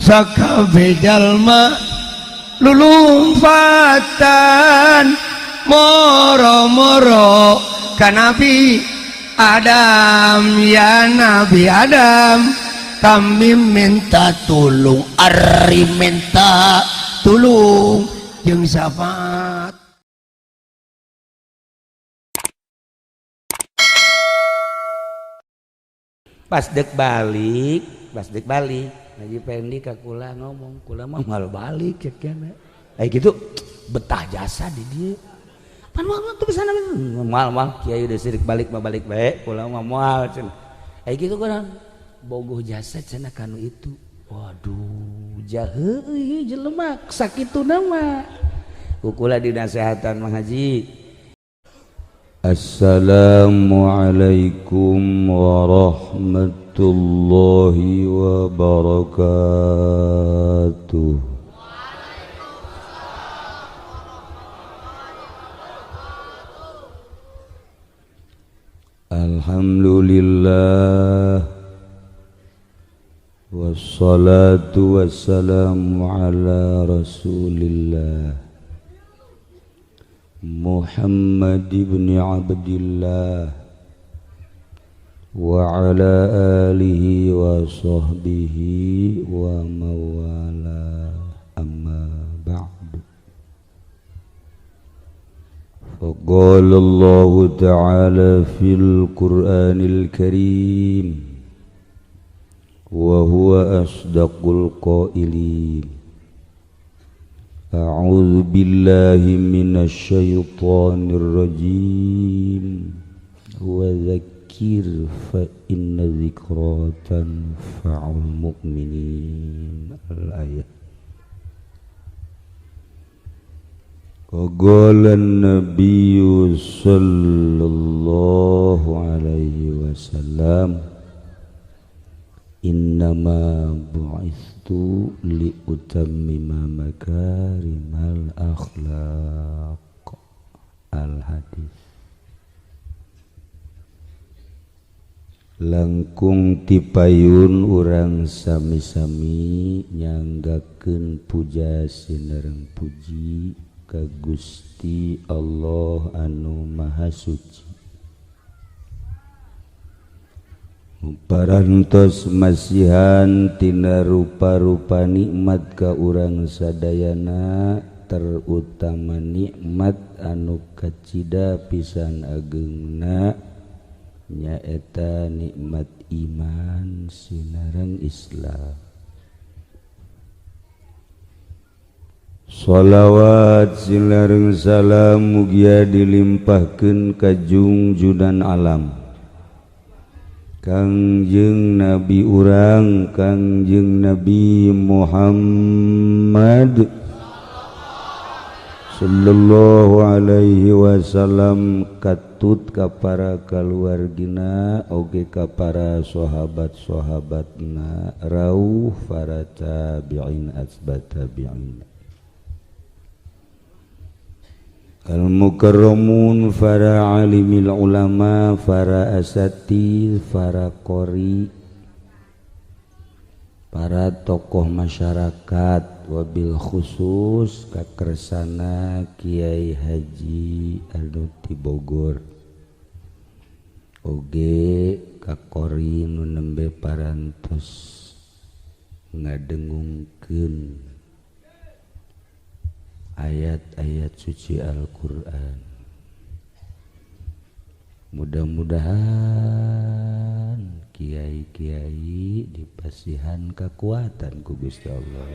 sakabeh jalma lulumpatan moro-moro ka Nabi Adam. Ya Nabi Adam, kami minta tulung, ari minta tulung jeung syafaat. Pas dek balik Haji Pendi ka kula ngomong, kula mah mal balik cek kana. Gitu betah jasa di dieu. Pan moal tuh bisa mal kiai udah sirik balik bae, kula mah moal cenah. Gitu kan bogoh jasa cenah kanu itu. Waduh, jaheuh jelema sakituna mah. Ku kula dinasehatan Mang Haji. Assalamualaikum warahmatullahi wabarakatuh. Alhamdulillah wassalatu wassalamu ala rasulillah Muhammad ibn Abdillah wa ala alihi wa sahbihi wa mawala, amma ba'du. Faqala Allah ta'ala fil Qur'anil Karim wa huwa asdaqul qailin. A'udzu billahi minasy syaithanir rajim. Wa dzakir fa inna dzikra tanfa'ul mu'minin. Al-ayat. Qala an-nabiyyu sallallahu alaihi wasallam, innama bu'ithu li utammima makarimal akhlaq. Al-hadis. Langkung tipayun urang sami-sami nyanggakeun puja sinereng puji ka Gusti Allah anu Maha Suci. Parantos masihan tina rupa-rupa nikmat ka urang sadayana, terutama nikmat anu kacida pisan ageungna nyaeta nikmat iman sinareng Islam. Shalawat sinareng salam mugia dilimpahkeun ka junjunan alam Kangjeng Nabi urang, Kangjeng Nabi Muhammad sallallahu alaihi wasallam, katut ka para kaluargina oge ka para sahabat-sahabatna, rauh para tabi'in asbat tabi'in, al-mukarramun para alimil ulama, para asatidz, para qori, para tokoh masyarakat, wabil khusus kakersana Kiai Haji anu ti Bogor, oge ka qori nu nembe parantos ngadengungkeun ayat-ayat suci Al-Quran. Mudah-mudahan kiai-kiai dipasihan kekuatan ku Gusti Allah.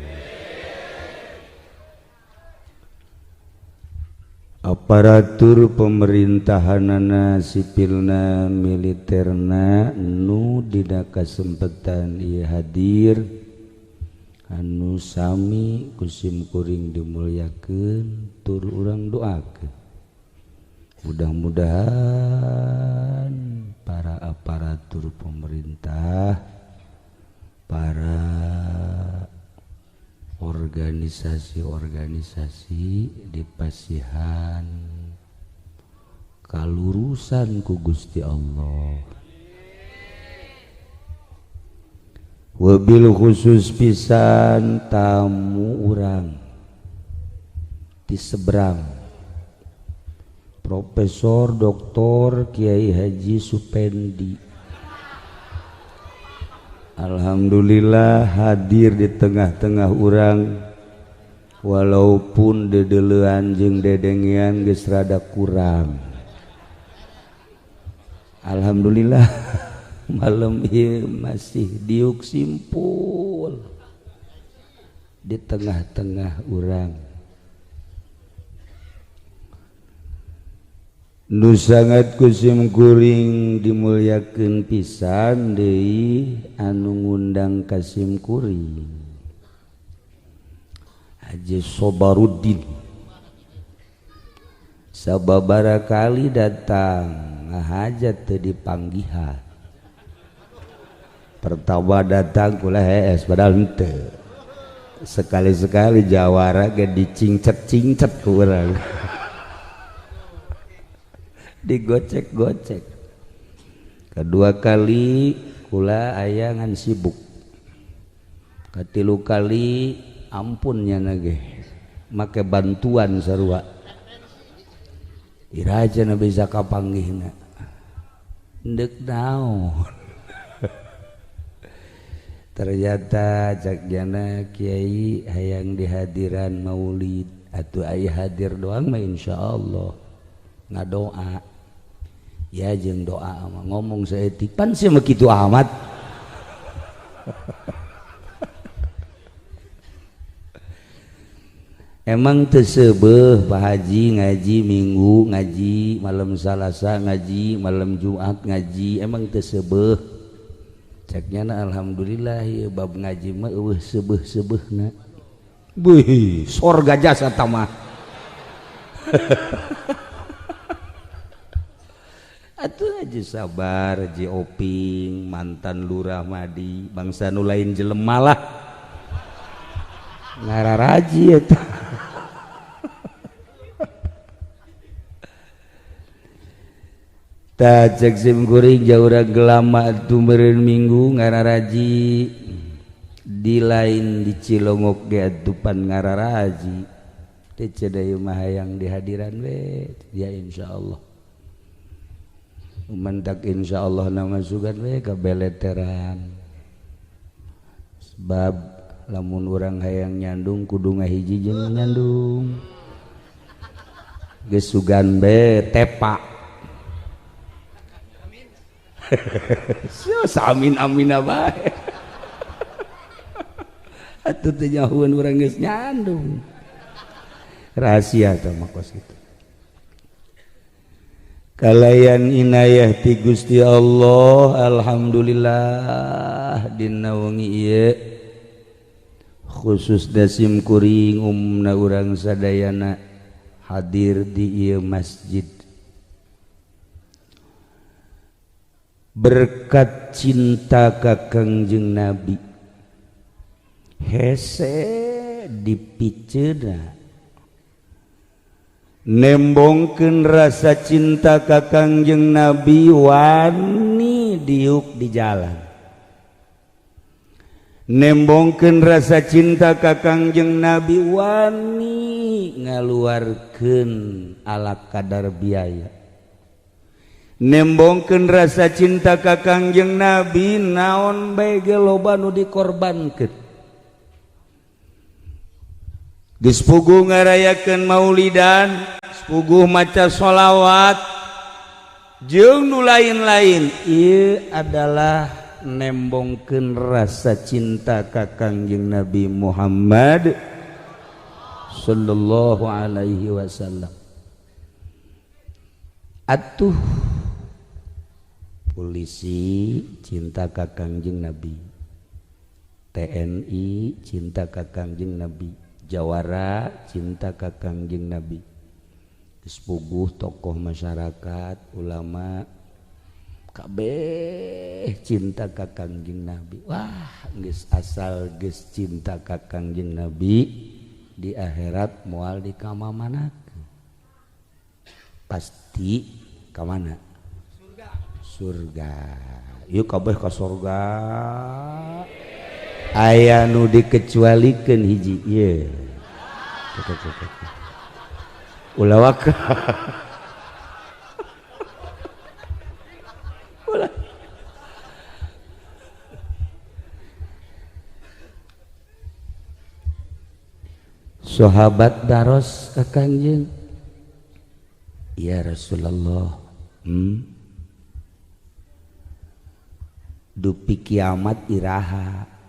Aparatur pemerintahanana, sipilna, militerna nu dina kasempetan ieu hadir, anu sami kusim kuring dimulyakeun, tur urang doakeun mudah-mudahan para aparatur pemerintah, para organisasi-organisasi dipasihan kalurusan ku Gusti Allah. wabil khusus pisan tamu urang di seberang Profesor Dr. Kiai Haji Supendi. Alhamdulillah hadir di tengah-tengah urang walaupun dedelean jeung dedengian geus rada kurang. Alhamdulillah malam ieu masih diuk simpul di tengah-tengah urang. Nu sangat kusim kuring dimulyakeun pisan deui anu ngundang kasim kuring Haji Sobaruddin sababaraha kali datang ngahajat teu dipanggihan. Pertama datang kula hees padahal henteu. Sekali-sekali jawara ge dicingcet-cingcet ku urang. Digocek-gocek. Kedua kali kula aya ngan sibuk. Katilu kali ampunnya nage make bantuan sarua. Iraja na bisa kapanggihna. Ndek naon. Ternyata cak jana kiai hayang dihadiran maulid atuh aya hadir doang mah insyaallah ngadoa. Ya jeung doa mah ngomong saeutik pan sia mah kitu amat. Emang teu seubeuh Pak Haji ngaji Minggu ngaji malam Salasa ngaji malam Jumat ngaji emang teu seubeuh. Ceknya alhamdulillah ya bab ngaji mah eueuh seubeuh-seubeuna. Beuh sorga jasa tamah. Atuh aja sabar Haji Oping mantan lurah Madi bangsa nu lain jelema lah ngararaji eta. Tah cek sim kuring jaurang gelama atuh meureun Minggu ngararaji di lain di Cilongok ge atupan ngararaji teh ceudeuy mah hayang dihadiran we ya insyaallah. Mantak insyaallah nama sugan we kabeleteran. Sebab lamun urang hayang nyandung kudu ngahiji jeung nyandung. Geus sugan be tepa. Samin amin bae. Atuh teh nyahueun urang geus nyandung. Rahasia teh mah kos kitu. Kalayan inayah ti Gusti Allah alhamdulillah dina wengi ieu khusus dasim kuring umumna urang sadayana hadir di ieu masjid berkat cinta ka Kangjeng Nabi hese dipiceuna nembongkeun rasa cinta ka Kangjeng Nabi wani diuk di jalan. Nembongkeun rasa cinta ka Kangjeng Nabi wani ngaluarkeun ala kadar biaya. Nembongkeun rasa cinta ka Kangjeng Nabi naon bae ge loba nu dikorbankeun. Geus puguh ngarayakeun maulidan, puguh maca sholawat, jeung nu lain-lain. Ieu adalah nembongkeun rasa cinta ka Kangjeng Nabi Muhammad sallallahu alaihi wasallam. Atuh polisi cinta ka Kangjeng Nabi, TNI cinta ka Kangjeng Nabi, Jawara cinta ka Kangjeng Nabi, sepuguh tokoh masyarakat ulama kabeh cinta ka Kangjeng Nabi. Wah geus asal geus cinta ka Kangjeng Nabi di akhirat moal dikamamanakeun pasti ka mana? Surga. Surga. Yuk kabeh ka surga. aya nu dikecualikeun hiji ieu ulah waka ulah sahabat daros ka Kangjeng ya Rasulullah dupi kiamat iraha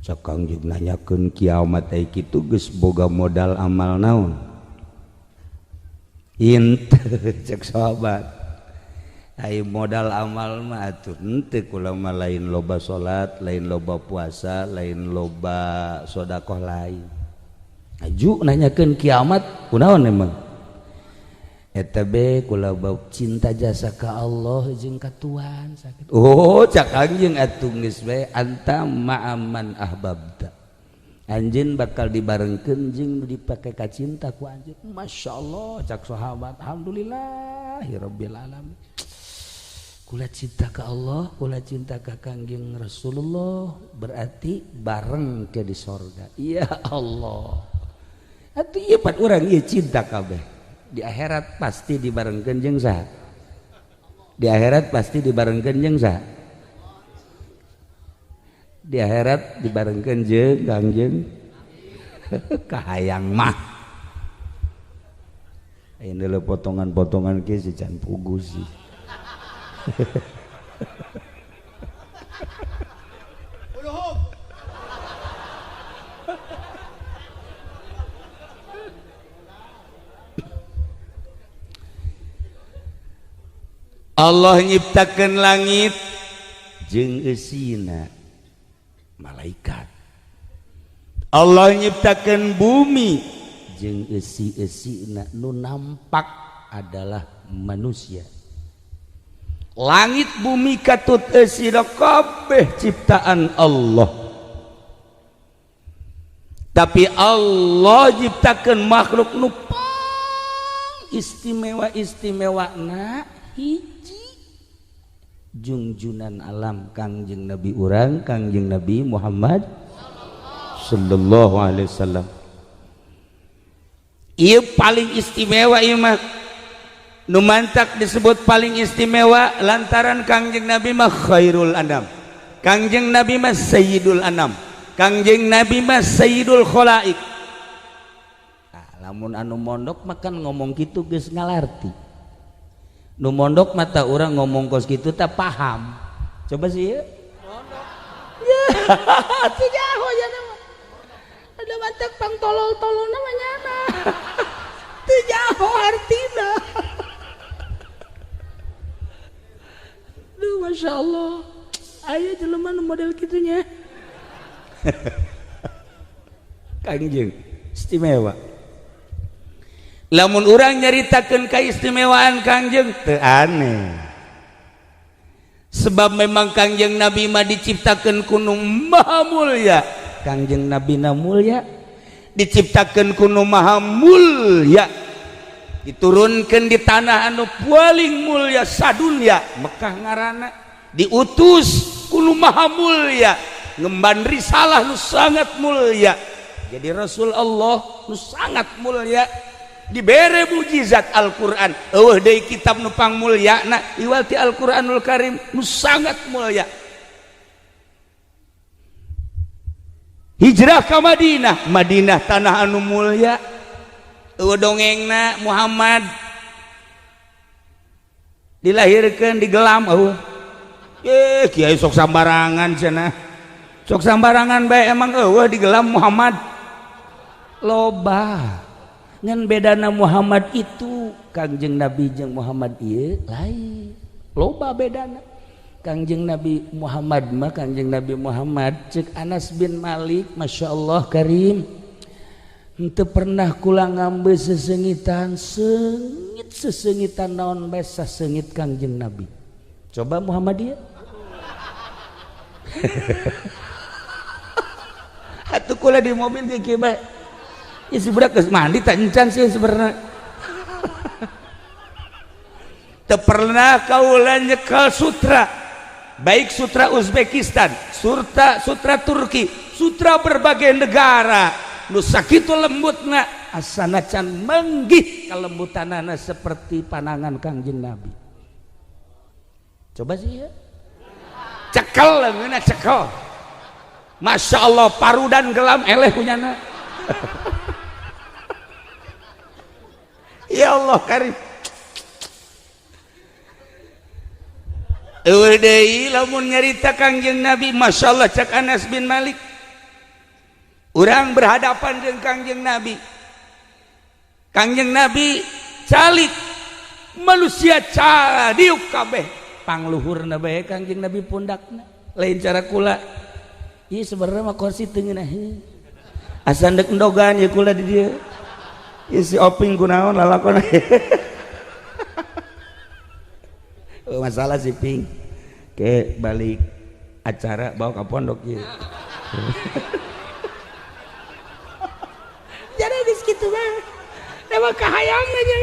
cak Kangjeng nanyakeun kiamat aya kitu geus boga modal amal naon henteu cek sahabat aya modal amal mah atuh henteu kula mah lain loba salat lain loba puasa lain loba sedekah lain aju nanyakeun kiamat kunaon emang eta be kula bab cinta jasa ka Allah jeung ka Tuhan sakit oh cak Kangjeng atuh geus bae anta ma'aman ahbabta anjeun bakal dibarengkeun jeung nu dipake ka cinta ku anjeun masyaallah cak sahabat alhamdulillahirabbil alamin kula cinta ka Allah kula cinta ka Kangjeng Rasulullah berarti bareng ke di sorga ya Allah atuh ieu pan urang ieu cinta kabeh di akhirat pasti dibarengkeun jeung saha di akhirat pasti dibarengkeun jeung saha di akhirat dibarengkeun jeung Kangjeng kahayang mah aya deuleu potongan-potongan ke si can pugu sih Allah nyiptakeun langit jeung eusina malaikat Allah nyiptakeun bumi jeung eusi-eusina nu nampak adalah manusia langit bumi katut eusina kabeh ciptaan Allah tapi Allah nyiptakeun makhluk nu istimewa-istimewana hiji junjunan alam Kangjeng Nabi urang Kangjeng Nabi Muhammad sallallahu alaihi wasallam ieu paling istimewa ieu mah nu mantak disebut paling istimewa lantaran Kangjeng Nabi mah khairul anam Kangjeng Nabi mah sayyidul anam Kangjeng Nabi mah sayyidul khalaik lamun anu mondok makan ngomong kitu geus ngalarti nu mondok mata orang ngomong kos gitu tak paham coba sih ya ya tidak ya nama ada mantek pang tolol namanya tidak artinya duh masya Allah ayo jelema nu model gitunya Kangjeng istimewa lamun urang nyaritakeun kaistimewaan Kangjeng teu aneh sebab memang Kangjeng Nabi mah diciptakeun ku nu maha mulya Kangjeng Nabi na mulya diciptakeun ku nu maha mulya diturunkeun di tanah anu paling mulya sadunya Mekah ngaranna diutus ku nu maha mulya ngemban risalah nu sangat mulya jadi Rasul Allah nu sangat mulya dibere mujizat Al-Quran eueuh deui kitab nu pangmulyana iwal ti Al-Quranul Karim nu sangat mulya hijrah ka Madinah Madinah tanah anu mulya eueuh dongengna Muhammad dilahirkeun di gelam eueuh kiai sok sambarangan cenah sok sambarangan bae emang eueuh di gelam Muhammad loba ngan bedana Muhammad itu Kangjeng Nabi jeung Muhammad ieu lain loba bedana Kangjeng Nabi Muhammad mah Kangjeng Nabi Muhammad cek Anas bin Malik Masya Allah Karim henteu pernah kula ngambe sesengitan sesengitan naon bae sasengit Kangjeng Nabi coba Muhammad ieu atuh kula di mobil ge kieu bae ya si budak geus mandi tak encan sih sebenarnya teu pernah kaula nyekel sutra baik sutra Uzbekistan, sutra Turki, sutra berbagai negara nu sakitu lembutna asana can menggih kalembutanana seperti panangan Kangjeng Nabi. Coba sih ya, cekel leungeunna cekel, masya Allah parudan gelam eleh kunyana. Ya Allah karim. Eueuh deui lamun nyarita Kangjeng Nabi, masya Allah cak Anas bin Malik, urang berhadapan dengan Kangjeng Nabi. Kangjeng Nabi calik manusia cadiuk kabeh pangluhurna bae Kangjeng Nabi pundakna lain cara kula. Ieu sebenarnya mah kursi teu ngeunah asa ndek endogan ya kula di dieu. Ieu si oping kunaon lalakonna. Masalah si Ping ke balik acara bawa ke pondok ya. Jadi di situ mah emang kahayang aja.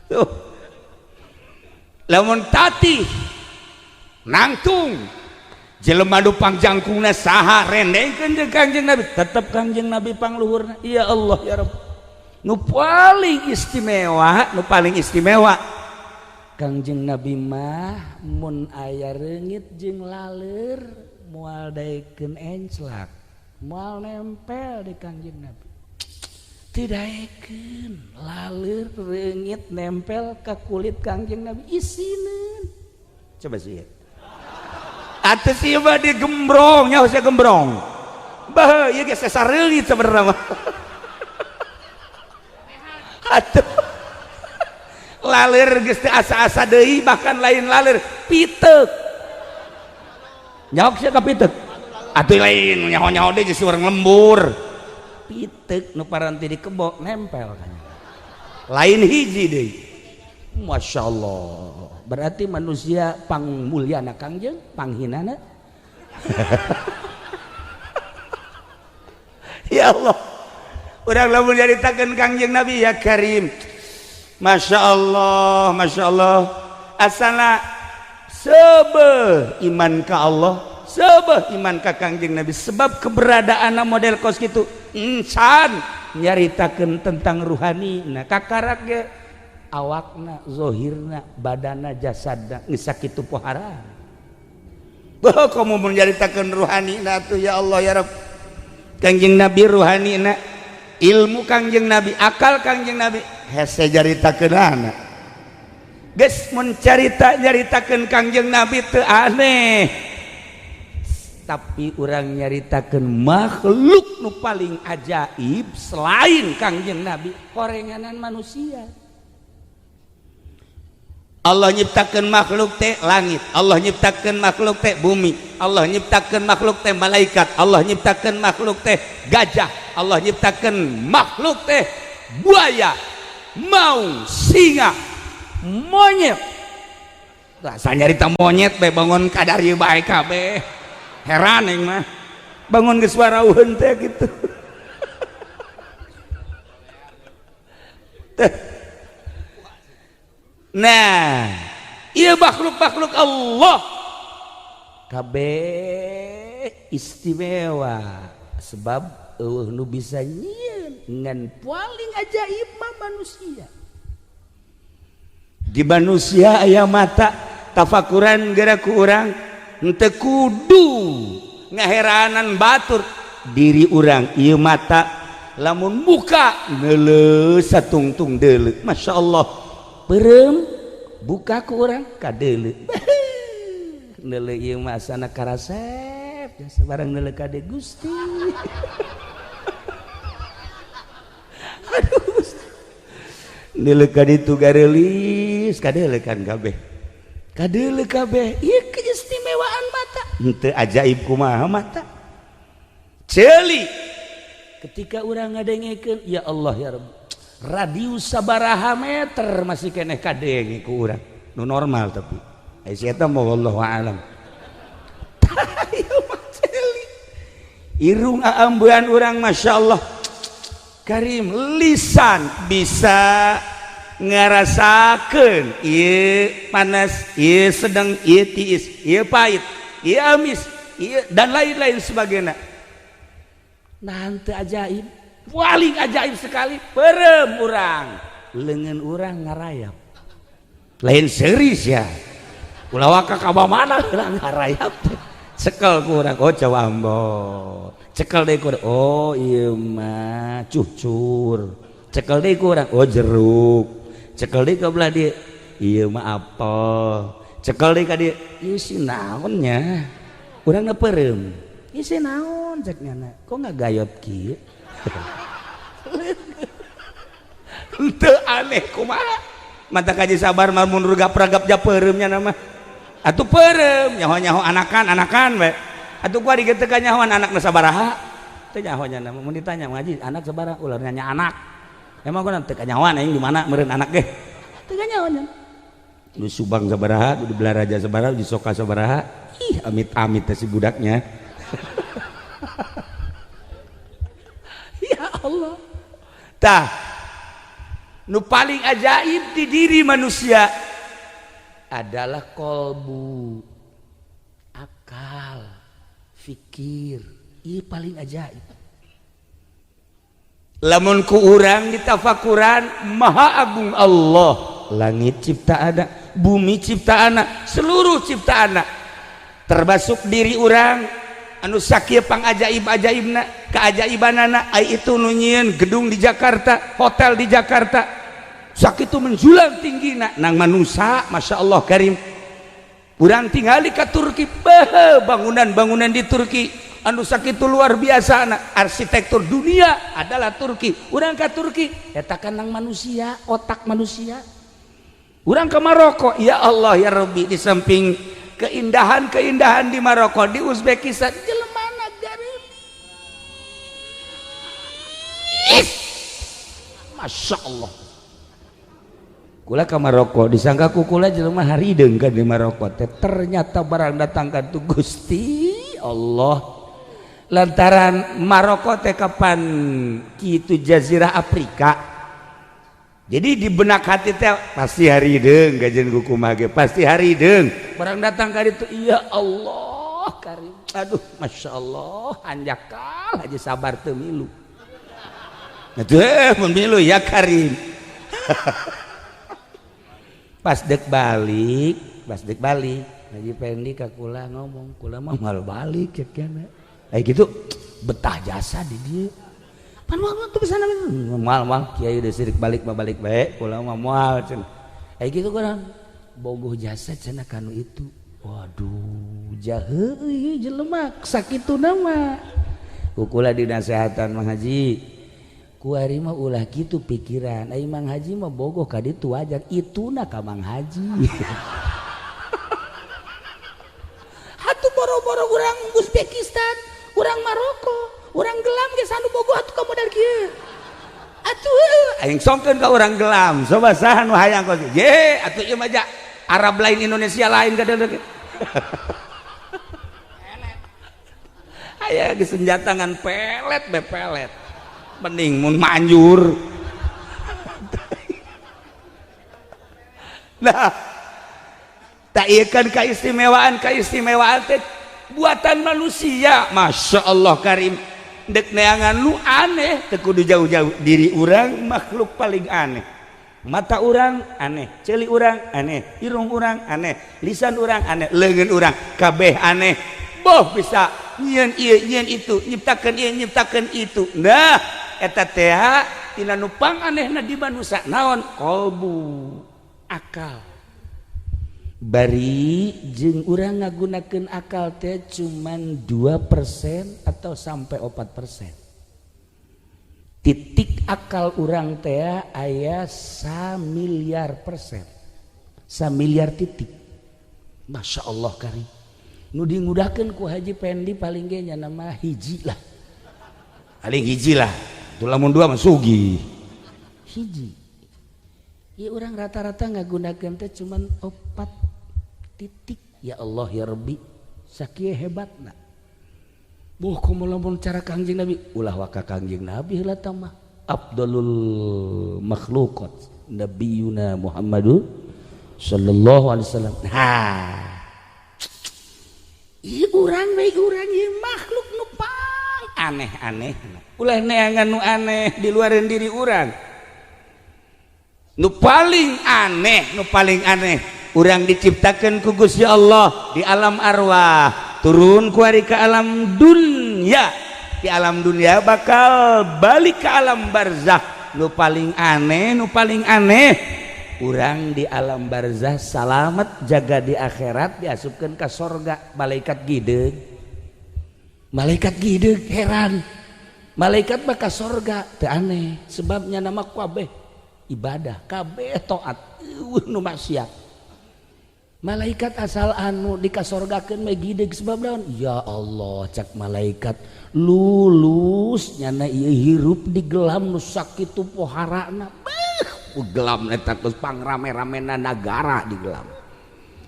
Tuh lamun tati nangtung jelema nu pangjangkungna saha rendengkeun jeung Kangjeng Nabi, tetep Kangjeng Nabi pangluhurna. Ya Allah ya Rabb, nu paling istimewa Kangjeng Nabi mah mun aya reungit jeung laler moal daekeun enclak moal nempel di Kangjeng Nabi. Teu daekeun laler reungit nempel ka kulit Kangjeng Nabi isineun. Coba sih. Atuh ieu mah digembrong nya usah gembrong. Bah ieu ge sasareungit sabenerna mah. Atuh laler geus teu asa-asa deui, bahkan lain laler piteuk. Nyaok sia ka piteuk. Atuh lain nyaho-nyaho deui geus urang lembur. Piteuk nu paranti di kebo nempel kan. Lain hiji deui. Masya Allah. Berarti manusia pangmulyana Kangjeng, panghinana. Ya Allah. Urang lamun nyaritakeun Kangjeng Nabi ya Karim. Masya Allah, Masya Allah. Asana sebeh iman ka Allah, sebeh iman ka Kangjeng Nabi. Sebab keberadaan model kos gitu insan nyaritakeun tentang ruhani. Nah kakarak ge awakna, zohirna, badana, jasadna geus sakitu pohara. Bah kamu menyaritakeun ruhani na tuh ya Allah ya Rabb. Kangjeng Nabi ruhani na, ilmu Kangjeng Nabi, akal Kangjeng Nabi hese jaritakeunana. Geus mun nyaritakeun Kangjeng Nabi teu aneh. Tapi urang nyaritakeun makhluk nu paling ajaib selain Kangjeng Nabi, korenganan manusia. Allah nyiptakeun makhluk teh langit, Allah nyiptakeun makhluk teh bumi, Allah nyiptakeun makhluk teh malaikat, Allah nyiptakeun makhluk teh gajah, Allah nyiptakeun makhluk teh buaya, maung, singa, monyet. Rasa nyarita monyet be bangun kadari bae kabeh. Heran yang mah bangun geus warauheun teh kitu. Nah, ieu makhluk-makhluk Allah kabeh istimewa sebab eueuh nu bisa nyieun ngan paling ajaib mah manusia. Di manusia aya mata tafakuran geura ku urang henteu kudu ngaheranan batur diri urang ieu mata lamun buka neuleuh satungtung deuleu masyaallah beureum buka ku urang kadeuleu neuleuh ieu mah asana karasep sabarang neuleuh ka deui Gusti. Aduh Gusti neuleuh ka ditu gareulis kadeuleu kan kabeh kadeuleu kabeh ieu keistimewaan mata henteu ajaib kumaha mata ceuli ketika urang ngadengekeun ya Allah ya Rabb radius sabaraha meter masih keneh kadenge ku urang nu normal tapi ai eta mah wallahu aalam. Irung aambean urang masyaallah Karim lisan bisa ngarasakeun ieu panas, ieu sedang, ieu tiis, ieu pahit, ieu amis, ieu dan lain-lain sebagainya. Nanti ajaib, paling ajaib sekali, perem urang, leungeun urang ngarayap. Lain seris ya. Ulah waka ka mana urang ngarayap. Cekel ku urang, oh cawambot. Cekel deui ku urang, oh ieu mah cucur. Cekel deui ku urang, oh jeruk. Cekel deui ka belah dieu, ieu mah apel. Cekel deui ka dieu, ieu si naon nya? Urang na peureum. Ieu si naon cek nyana? Kok ngagayot kieu? Henteu aneh kumaha? Mata kaji sabar mah mun rugap-ragap ja peureumnya na mah. Atuh peureum nyaho-nyaho anakan we. Atuh gua digeuteuh ka nyahoan anakna sabaraha? Teu nyaho nya mun ditanya ngaji anak sabaraha ulah nanya anak. Emang gua nanti kanyawan aing di mana meureun anak ge? Teu kanyawan. Di Subang sabaraha, di Belaraja sabaraha, di Soka sabaraha. Ih, amit-amit si budaknya. Ya Allah. Tah. Nu paling ajaib di diri manusia adalah kolbu, akal, fikir. Ieu paling ajaib. Lamun ku urang ditafakuran maha agung Allah, langit ciptaana, bumi ciptaana, seluruh ciptaana termasuk diri urang anu sakieu pangajaib-ajaibna, keajaibanana ai itu nu nyieun gedung di Jakarta, hotel di Jakarta sakitu menjulang tinggina nang manusia Masya Allah karim. Urang tingali ka Turki, bangunan-bangunan di Turki anu sakitu luar biasa na arsitektur dunia adalah Turki. Urang ka Turki eta kan nang manusia, otak manusia. Urang ke Maroko, ya Allah ya Rabbi, di samping keindahan-keindahan di Maroko, di Uzbekistan jelemana garing. Masya Allah. Kula ke Maroko disangka kukula jelema harideung ka di Maroko teh, ternyata barang datang ka tu Gusti Allah. Lantaran Maroko teh kapan kitu jazirah Afrika. Jadi di benak hati teh pasti harideung gajeun kukumah ge, pasti harideung. Barang datang ka ditu, ya Allah karim. Aduh, Masya Allah, hanjakal aja sabar teu milu. Nah tuh mun milu ya karim. Pas dek balik, Haji Pendi ka kula ngomong, kula mah mal balik ya kana. Gitu betah jasa di dieu. Pan moal tuh bisa mal kiai udah sirik balik bae, kula mah moal cenah. Gitu kan bogoh jasa cenah kanu itu. Waduh, jaheu ieu jelema sakituna mah. Ku kula dinasehatan Mang Haji. Kuari mah ulah gitu pikiran. Ai Mang Haji mah bogoh ka ditu wajar, ituna ka Mang Haji. Hatu boro-boro urang Uzbekistan, urang Maroko, urang gelam ge sanu bogoh atuh ka modal kieu. Atuh aing songkeun ka urang gelam, coba saha nu hayang kos. Ye, atuh ieu mah ja Arab lain Indonesia lain kadeu. Aya ge senjata ngan pelet be pelet. Mending mun manjur. Nah, tak ieu kan keistimewaan teh buatan manusia. Masya Allah karim. Dek neangan lu aneh, teu kudu jauh-jauh diri urang makhluk paling aneh. Mata urang aneh, ceuli urang aneh, irung urang aneh, lisan urang aneh, leungeun urang kabeh aneh. Boh bisa nyieun ieu nyieun itu, nyiptakeun ieu nyiptakeun itu. Nah, eta teh tina nu panganehna di manusia naon? Qalbu, akal. Bari jeung urang ngagunakeun akal teh cuman 2% atau sampai 4%. Titik akal urang teh aya 1 miliar persen. 1 miliar titik. Masya Allah karim. Nu dimudahkeun ku Haji Pendi paling ge nya nama hiji lah. Paling hiji lah. Tuh lamun 2 mah sugih. Hiji. Ya orang rata-rata ngagunakeun teh cuman 4 titik. Ya Allah ya Rabbi, sakieu hebatna. Boh komo lamun cara Kangjeng Nabi, ulah waka Kangjeng Nabi heula tah mah afdalul makhluqat. nabiyuna Muhammadun sallallahu alaihi wasallam. Ieu urang bae urang ieu makhluk nu pang aneh-aneh. Ulah neangan nu aneh di luareun diri urang. Nu paling aneh urang diciptakeun ku Gusti Allah di alam arwah, turun ku ari ka alam dunya. Di alam dunia bakal balik ke alam barzakh. Nu paling aneh urang di alam barzakh salamet jaga di akhirat diasupkeun ka sorga. Malaikat gideug heran. Malaikat mah ka sorga teu aneh sebabnya nama kabeh ibadah, kabeh taat, nu maksiat. Malaikat asal anu dikasorgakeun mah gideug sebab naon? Ya Allah, cak malaikat lulus nyana ieu hirup di gelam nu sakitu poharana. Gelam eta geus pangrame-ramena nagara di gelam.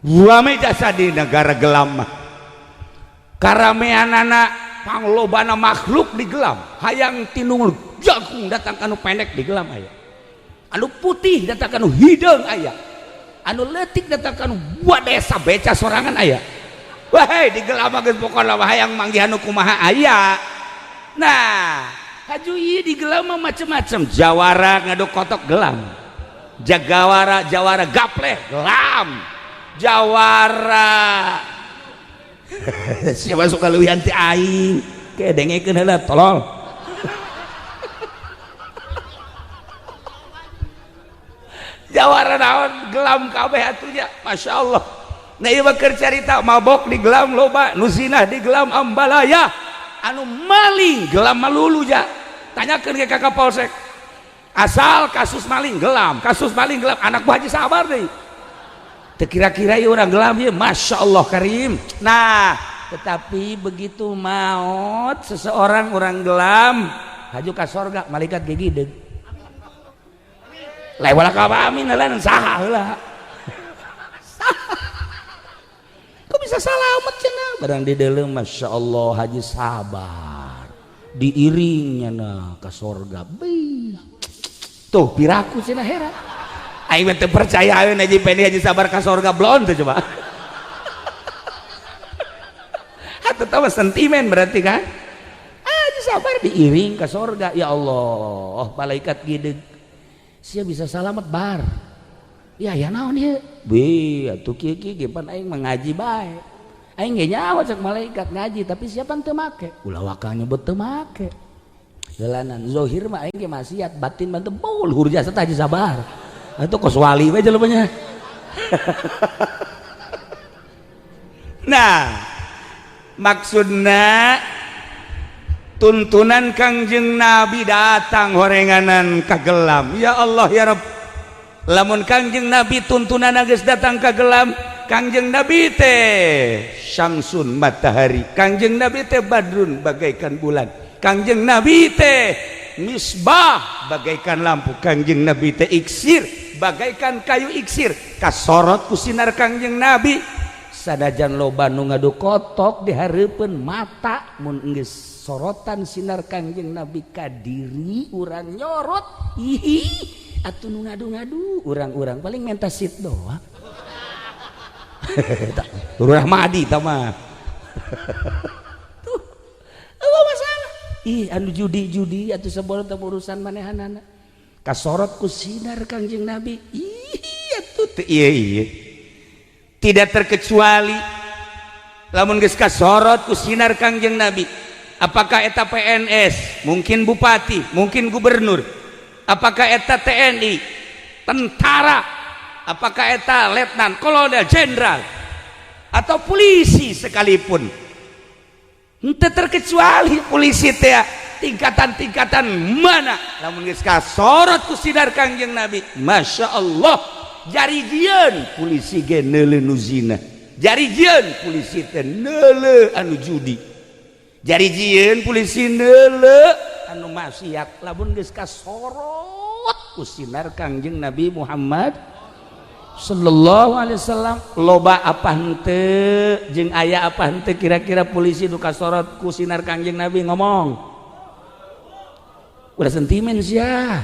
Rame jasa di negara gelam mah. Karameanana panglobana makhluk di gelam. Hayang tinungul jagung datang anu pendek di gelam aya. Anu putih datang anu hideung aya. Anu leutik datang anu desa beca sorangan aya. Wahai di gelam geus pokona hayang manggih anu kumaha aya. Nah, haju ieu di gelam macam-macam. Jawara ngaduk kotok gelam. Jawara gapleh gelam. Jawara siapa suka leuwihan ti aing ke dengekeun heula tolol. Jawara naon gelam kabeh atunya, masya Allah. Nah ieu keur carita mabok di gelam loba, nu zinah di gelam ambalaya, anu maling gelam malulu ja. Tanyakeun ke Kakak Polsek. Asal kasus maling gelam, anak Bu Haji sabar deui. Teu kira-kira ieu urang gelam ieu, masya Allah karim. Nah, tetapi begitu maut seseorang urang gelam, haju ka sorga, malaikat gideug. Lewala ka amin lain saha heula. Kok bisa salamet cenah? Barang di dalam masya Allah haji sabar. Diiringnya na ka sorga. Tuh piraku cenah heran. Aing teu percaya ayeuna haji sabar ka sorga blon teh coba. Hatu tahu sentimen berarti kan? Haji sabar diiring ka sorga. Ya Allah, malaikat gideug. Sia bisa salamet bar. Ya naon ieu? Atuh kieu ge pan aing mengaji bae. Aing ge nyawa cek malaikat ngaji tapi siapa teu make? Ulah wakal nyebut teu make. Jalanan zahir mah aing ge maksiat, batin mah teu beul hurja serta haji sabar. Atuh kos wali we jelema. Nah, maksudna tuntunan Kangjeng Nabi datang horenganan ka gelam. Ya Allah ya Rabb, lamun Kangjeng Nabi tuntunan geus datang ka gelam, Kangjeng Nabi teh syamsun matahari, Kangjeng Nabi teh badrun bagaikan bulan, Kangjeng Nabi teh misbah bagaikan lampu, Kangjeng Nabi teh iksir bagaikan kayu iksir, kasorot ku sinar Kangjeng Nabi. Sadajan loba nu ngadu kotok dihareupeun mata mun geus sorotan sinar Kangjeng Nabi ka diri urang nyorot. Ih, atuh nu ngadu-ngadu urang-urang paling menta sit doang. Urang madi tah mah. Tuh, apa masalah? Ih, anu judi-judi atuh sabolot urusan manehanana. Kasorot ku sinar Kangjeng Nabi. Ih, atuh teu ieu. Tidak terkecuali lamun geus kasorot ku sinar Kangjeng Nabi. Apakah eta PNS, mungkin bupati, mungkin gubernur, apakah eta TNI, tentara, apakah eta letnan, kolonel, jenderal, atau polisi sekalipun, teu terkecuali polisi teh tingkatan-tingkatan mana, lamun geus kasorot ku sinar Kangjeng Nabi, masya Allah, jarijieun polisi ge neuleuh nu zina, jarijieun polisi teh neuleuh anu judi, jarijieun polisi neuleuh anu maksiat. Lamun geus kasorot ku sinar Kangjeng Nabi Muhammad sallallahu alaihi wasallam, loba apa henteu jeung aya apa henteu kira-kira polisi nu kasorot ku sinar Kangjeng Nabi ngomong. Udah sentimen sia.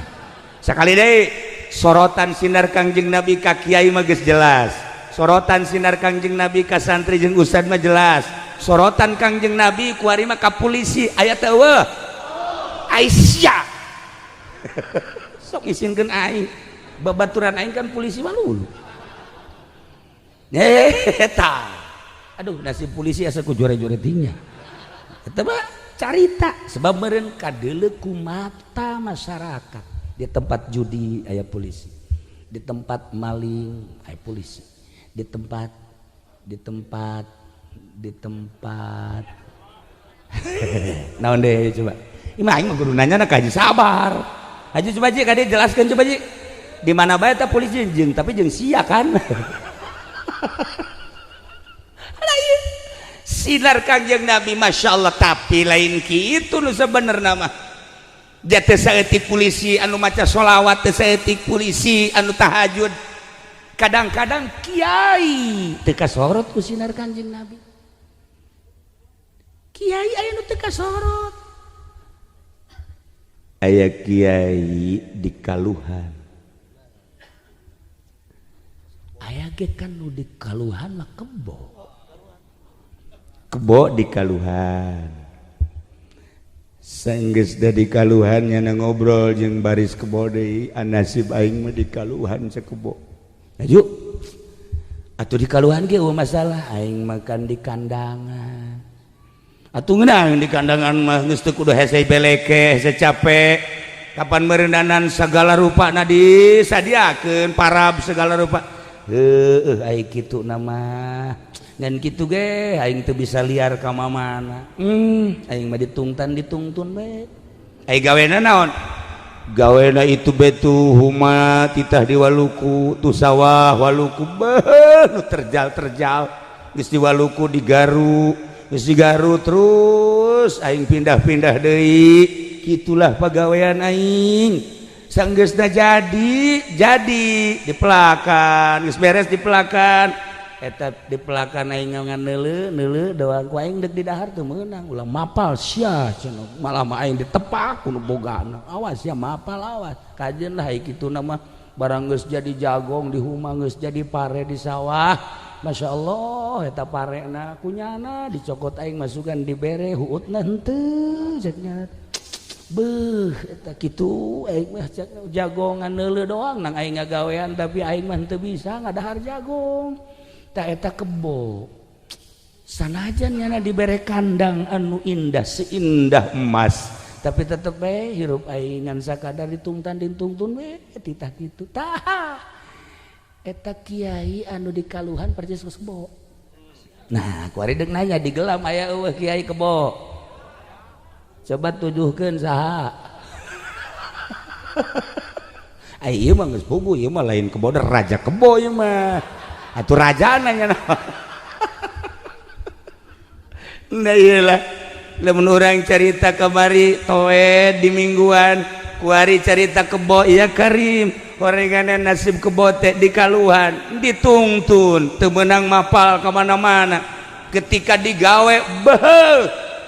Sakali deui sorotan sinar Kangjeng Nabi ka kiai mah geus jelas, sorotan sinar Kangjeng Nabi ka santri jeung ustad mah jelas, sorotan Kangjeng Nabi ku ari mah ka polisi aya teu Aisyah sok isinkeun aing babaturan aing kan polisi mah lulu eta aduh nasib polisi asa ku jore-joretingnya eta mah carita sebab meureun kadeuleu ku mata masyarakat. Di tempat judi aya polisi, di tempat maling aya polisi, di tempat naon deh coba imah aing mah kudu nanya ka Haji Sabar. Haji coba Ji kade jelaskeun coba Ji di mana bae eta polisi jeung tapi jeung sia kan sinar Kangjeng Nabi Masya Allah tapi lain kitu nu sabenerna mah jatuh saeutik polisi anu maca sholawat teu saeutik polisi anu tahajud kadang-kadang kiai teu kasorot ku sinar Kanjeng Nabi kiai aya nu teu kasorot aya kiai di Kaluhan aya ge kan nu di Kaluhan mah kebo di Kaluhan sanggeus da di Kaluhan nya ngobrol jeung baris kebo deui nasib aing mah di Kaluhan sakebo aju atuh di Kaluhan ge eueuh masalah aing makan di kandangan atuh ngeunang di kandangan mah geus teu kudu hese beleke hese capek kapan meureunanan sagala rupana disadiakeun parab segala rupa heueuh ai kitu nama dan gitu ge aing teu bisa liar ka mamana aing mah ditungtun we ai gawena naon gawena itu betu huma titah di waluku tu sawah waluku beuh nu terjal geus di waluku digaru geus digaru terus aing pindah-pindah deui kitulah pagawean aing sanggeusna jadi dipelakan geus beres dipelakan eta dipelakan aing neuleuh doang ku aing deuk di dahar teu meunang ulah mapal sia cenah malah mah aing ditepak ku nu bogana awas ya mapal awas kajeun lah kitu nama barang geus jadi jagong di huma geus jadi pare di sawah Masya Allah eta parena kunyana dicokot aing masukan dibere huutna henteu cenah beuh eta kitu aing mah jagongan neuleuh doang nang aing ngagawean tapi aing mah teu bisa ngadahar jagong tak eta kebo sanajan nyana dibere kandang anu indah seindah emas tapi tetep we hirup aing ngan sakadar ditungtan we titah kitu tah eta kiai anu di Kaluhan percis kebo nah kuari deuk nanya di gelam aya eueuh kiai kebo coba tuduhkeun saha ai ieu mah geus puguh ieu mah lain kebo raja kebo ieu mah atuh rajana nya nah iyalah lamun urang carita kamari toe di mingguan kuari carita kebo iya Karim horenganan nasib kebo teh di Kaluhan ditungtun teu meunang mapal ka mana-mana ketika digawe beuh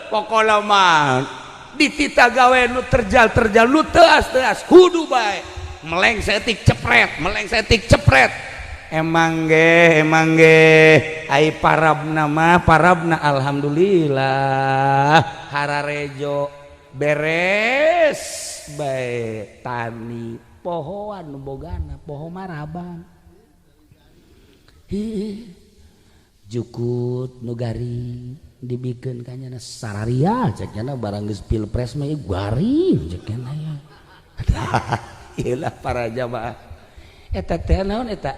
pokola mah ditita gawe nu terjal nu teuas kudu bae meleng saeutik cepret emang ge ai parabna alhamdulillah hararejo beres bae tani pohoan nu bogana poho marabang jukut nu garing dibikeun kanyana sararia cekna barang geus pilpres mah garing cekna ya iyalah para jamaah eta teh naon eta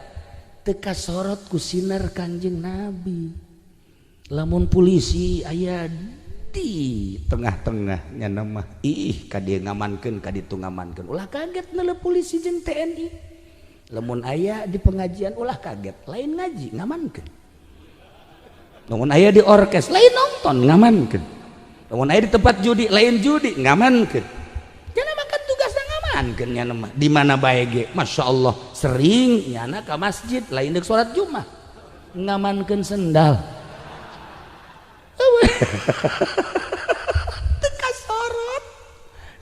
teu kasorot ku sinar Kanjeng Nabi lamun polisi aya di tengah-tengah nyana mah ih ka dieu ngamankeun ka ditu ngamankeun ulah kaget neuleuh polisi jeung TNI lamun aya di pengajian ulah kaget lain ngaji ngamankeun lamun aya di orkes lain nonton ngamankeun lamun aya di tempat judi lain judi ngamankeun jangan makan tugasna ngamankeun nyana mah di mana bae ge Masya Allah sering nyana ka masjid lain deuk salat Jumat ngamankeun sendal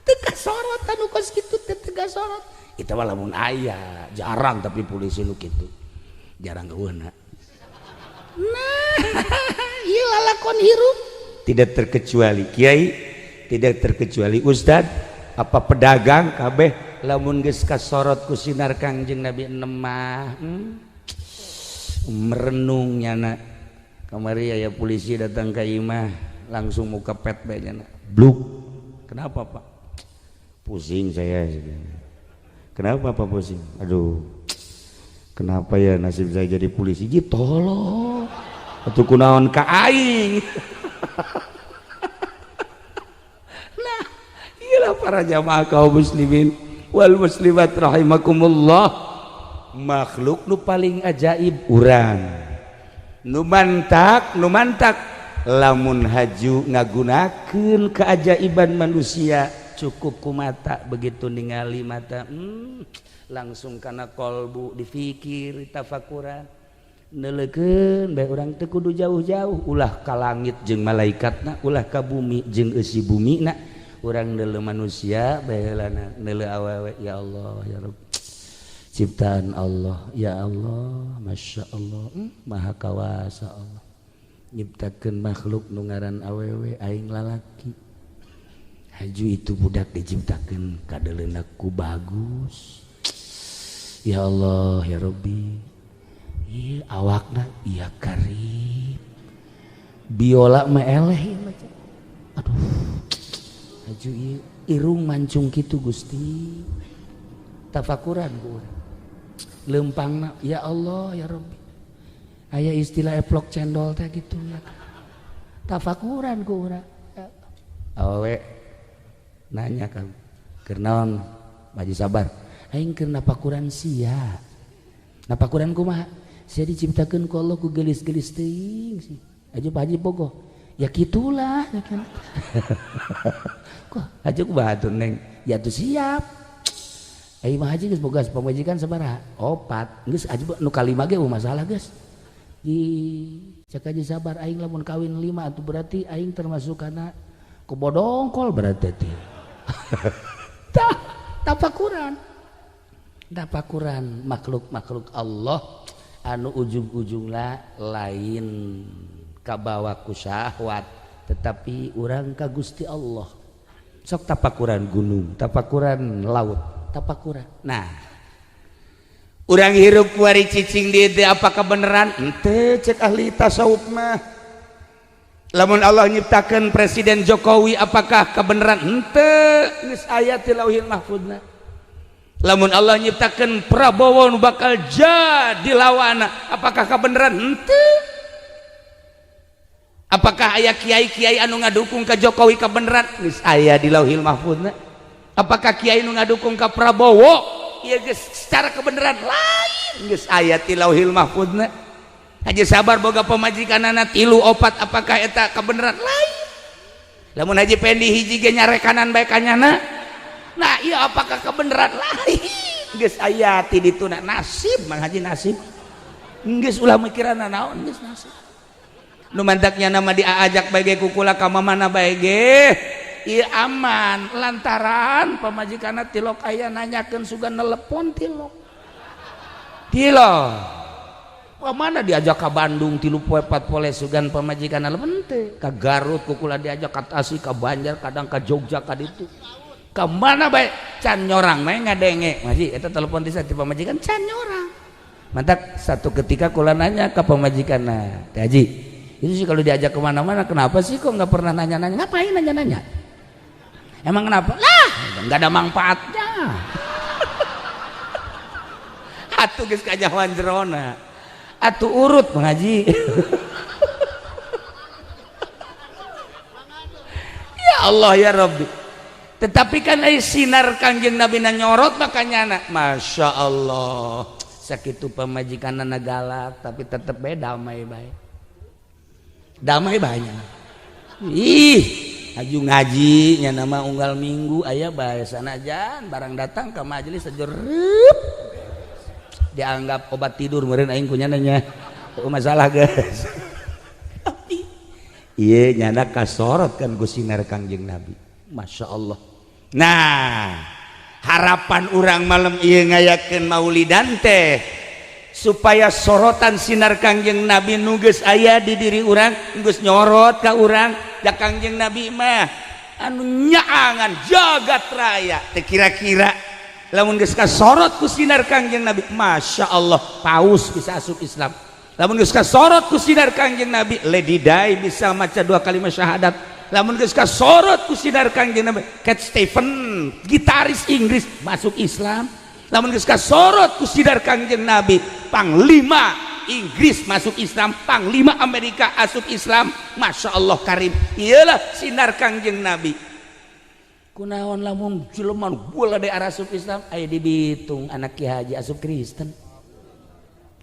teu kasorot anu kos kitu teu kasorot kita mah lamun aya jarang tapi polisi nu kitu jarang geueuna. Nah, ieu lalakon hirup tidak terkecuali kiai, tidak terkecuali ustad, apa pedagang kabeh lamun geus kasorot ku sinar Kangjeng Nabi enem mah merenung nyana. Kamari aya polisi datang ka imah langsung muka pet bae nyana. Bluk. Kenapa, Pak? Pusing saya. Kenapa Pak pusing? Aduh. Kenapa ya nasib saya jadi polisi? Gitu tolong. Atuh kunaon ka aing. Nah, iyalah para jamaah kaum muslimin wal muslimat rahimakumullah. Makhluk nu paling ajaib urang. Nu mantak lamun haju ngagunakeun keajaiban manusia cukup ku mata begitu ningali mata langsung kana kolbu difikir tafakuran neulekeun bae urang teu kudu jauh-jauh ulah ka langit jeung malaikatna ulah ka bumi jeung eusi bumina urang neuleuh manusia bae heulana neuleuh awewe ya Allah ya Rabb ciptaan Allah ya Allah masya Allah maha kawasa Allah nyiptakeun makhluk nu ngaran awewe aing lalaki haju itu budak diciptakeun kadeleuna ku bagus ya Allah ya Rabbi ieu awakna ieu karib biola mah eleh macam aduh haju ieu irung mancung kitu Gusti tafakuran ku urang lempangna ya Allah ya Rabbi aya istilah eplok cendol teh gitu ya tafakuran ku urang awewe nanya kan keur naon Haji Sabar aing keur napakuran sia napakuran kumaha sia diciptakeun ku Allah ku gelis-gelis teuing sih aja Pak Haji bogoh ya kitulah ya kan kok aja ku batur neng ya tuh siap aing mah haji geus boga pamajikan sabaraha 4 geus aja nu kalima ge masalah geus di cak Haji Sabar aing lamun kawin 5 atuh berarti aing termasuk kana kebodongkol berarti teh tapakuran makhluk Allah anu ujung-ujungna lain kabawa ku syahwat tetapi urang ka Gusti Allah sok tapakuran gunung tapakuran laut tapakuran nah urang hirup wari cicing di teh apakah beneran henteu cek ahli tasawuf mah lamun Allah nyiptakeun Presiden Jokowi apakah kebenaran henteu geus aya ti Lauhil Mahfuzna lamun Allah nyiptakeun Prabowo nu bakal jadi lawana apakah kebenaran henteu apakah aya kiai-kiai anu ngadukung ka Jokowi kebenaran geus aya di Lauhil Mahfuzna apakah kiai nu ngadukung ka Prabowo ieu geus secara kebenaran lain geus aya ti Lauhil Mahfuzna Haji Sabar boga pamajikanana 3 4 apakah eta kebenaran lain lamun Haji Pendi hiji ge nyarekanan bae kanyana nah iya apakah kebenaran lain geus aya ti dituna nasib Mang Haji nasib geus ulah mikiranna naon geus nasib nu mandaknya nama diajak bae ge kukula ka mamana bae ge ieu aman lantaran pamajikanna tilok aya nanyakeun sugan nelepon tilok mana diajak ke Bandung 3 poe 4 poe sugan pamajikan alemen teh ka Garut kukula diajak ka Tasik ka Banjar kadang ka Jogja ka ditu ka mana bae can nyorang mah ngadenge Haji eta telepon di pamajikan can nyorang mantap satu ketika kula nanya ke pamajikanna teh Haji itu sih kalau diajak kemana mana kenapa sih kok nggak pernah nanya-nanya ngapain nanya-nanya emang kenapa lah nggak ada manfaatnya atuh geus kajawan jerona atuh urut mengaji ya Allah ya Rabbi tetapi kan sinar Kangjeng Nabi nyorot makanya Masya Allah sakitu pamajikan galak tapi tetep damai baik damai banyak ih aju ngaji nya nama unggal minggu aya bae sanajan barang datang ke majelis sejerup dianggap obat tidur meureun aing ku nyananya masalah guys iya nyana kasorot kan ku sinar Kangjeng Nabi Masya Allah nah harapan orang malam ieu ngayakeun maulidan teh supaya sorotan sinar Kangjeng Nabi nu geus aya di diri urang geus nyorot ka urang da Kangjeng Nabi mah anu nyaangan jagat raya teh kira-kira lamun geus kasorot ku sinar Kangjeng Nabi Masya Allah paus bisa asup Islam lamun geus kasorot ku sinar Kangjeng Nabi Lady Di bisa maca 2 kalimat syahadat lamun geus kasorot ku sinar Kangjeng Nabi Cat Stevens gitaris Inggris masuk Islam lamun geus kasorot ku sinar Kangjeng Nabi Panglima Inggris masuk Islam Panglima Amerika asup Islam Masya Allah karim iyalah sinar Kangjeng Nabi kunaon lamun jelema bola di arah asup Islam aya di Bitung anak Ki Haji asup Kristen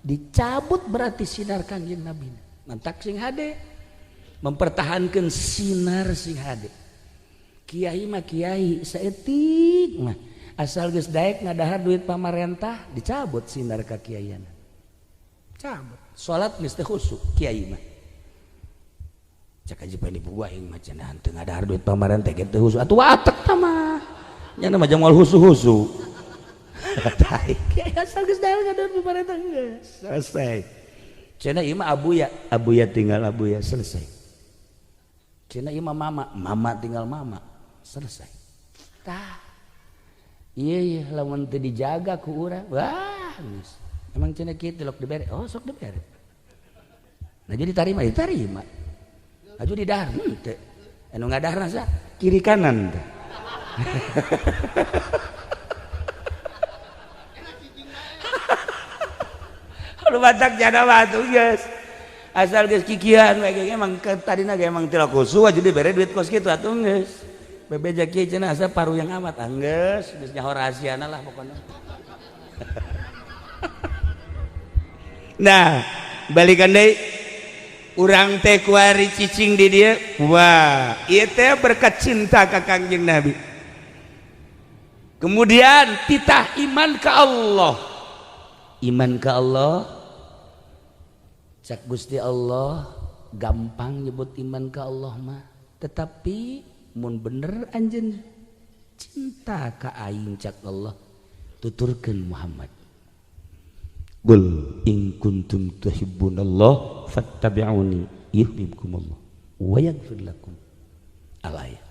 dicabut berarti sinar Kangjeng Nabi mantak sing hade mempertahankan sinar sing hade kiai mah kiai saeutik mah asal geus daek ngadahar duit pamarentah dicabut sinar ka kiaiana cabut salat geus teu khusyuk kiai mah cak aja pengen dibuah yang macam nanti nggak ada duit pamarentah gitu khusyuk atuh atek mah nya nama jamal khusyuk kiai asal geus daek ngadahar duit pamarentah geus selesai cenah ieu mah abuya tinggal abuya selesai cenah ieu mah mama tinggal mama selesai tah iya lamun teu dijaga ku urang wah geus emang cenah kitu lok dibere oh sok dibere nah jadi diterima aju di dahar teh anu ngadahar sa kiri kanan teh lu batak jana batu geus asal geus kikian we emang tadina ge emang teu kusu aju dibere duit kos kitu atuh geus bebeja kieu cenah asa paru yang amat geus nyaho rahasiana lah pokona nah balikan deui urang teh kuari cicing di dia wah ieu teh berkat cinta ka Kangjeng Nabi kemudian titah iman ka Allah cak Gusti Allah gampang nyebut iman ka Allah mah tetapi mun bener anjeun cinta ka aing cak Allah tuturkeun Muhammad Qul in kuntum tuhibbunallah fattabi'uni yuhibbukumullah wa yaghfir lakum al-ayat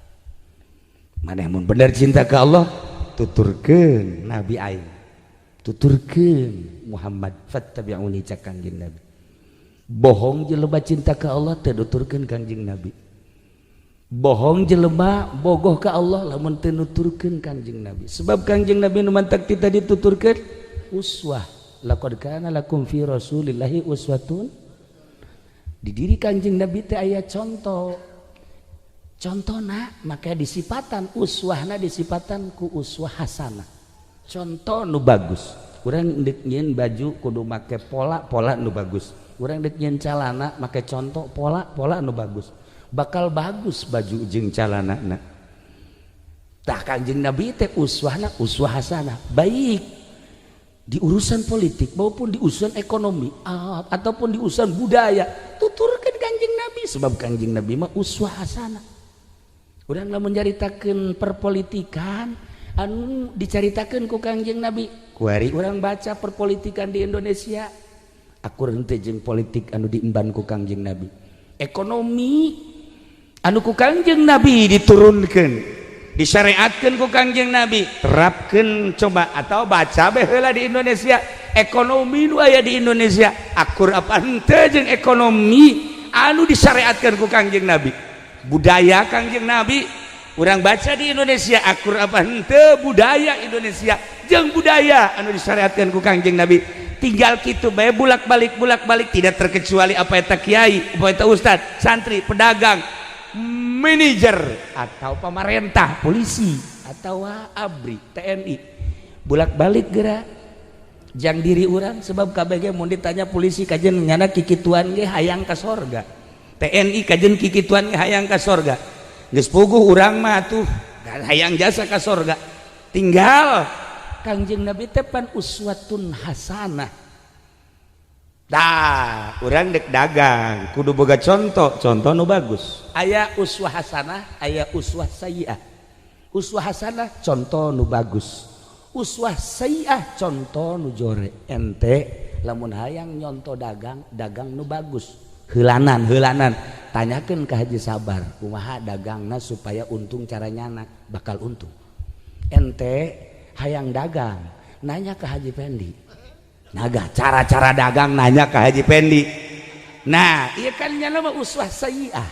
maneh mun bener cinta ka Allah tuturkeun nabi aing tuturkeun Muhammad fattabi'uni cak Kangjeng Nabi bohong jelema cinta ka Allah teu nuturkeun Kangjeng Nabi bohong jelema bogoh ka Allah lamun teu nuturkeun Kangjeng Nabi sebab Kangjeng Nabi nu mantak tita dituturkeun uswah laqad kana lakum fi rasulillahi uswatun di diri Kangjeng Nabi teh aya contohna maka disipatan uswahna disipatan ku uswah hasanah contoh nu bagus urang deuk nyieun baju kudu make pola nu bagus urang deuk nyieun calana make contoh pola nu bagus bakal bagus baju jeung calanana tah Kangjeng Nabi teh uswahna uswah hasanah baik di urusan politik maupun di urusan ekonomi ataupun di urusan budaya tuturkeun Kangjeng Nabi sebab Kangjeng Nabi mah uswah hasanah urang lamun nyaritakeun perpolitikan anu dicaritakeun ku Kangjeng Nabi kuari urang baca perpolitikan di Indonesia akur henteu jeung politik anu diemban ku Kangjeng Nabi ekonomi anu ku Kangjeng Nabi diturunkeun disyariatkeun ku Kangjeng Nabi terapkeun coba atau baca bae heula di Indonesia ekonomi nu aya di Indonesia akur apa henteu jeung ekonomi anu disyariatkeun ku Kangjeng Nabi budaya Kangjeng Nabi urang baca di Indonesia akur apa henteu budaya Indonesia jeung budaya anu disyariatkeun ku Kangjeng Nabi tinggal kitu bae bulak-balik tidak terkecuali apa eta kiai apa eta ustad santri pedagang manajer atau pemerintah polisi atau ABRI TNI bulak-balik geura jang diri urang sebab kabeh mun ditanya polisi kajen nyana kikituan ge hayang ka sorga TNI kajen kikituan ge hayang ka sorga geus puguh urang mah atuh hayang jasa ka sorga tinggal Kangjeng Nabi teh pan uswatun hasanah dah urang dek dagang kudu boga contoh nu bagus aya uswah hasanah aya uswah sayyi'ah uswah hasanah contoh nu bagus uswah sayyi'ah contoh nu jore ente lamun hayang nyonto dagang nu bagus heulanan tanyakeun ka Haji Sabar kumaha dagangna supaya untung caranya bakal untung ente hayang dagang nanya ke Haji Pendi naga cara-cara dagang nanya ke Haji Pendi nah iya kan nya nama uswah sayyi'ah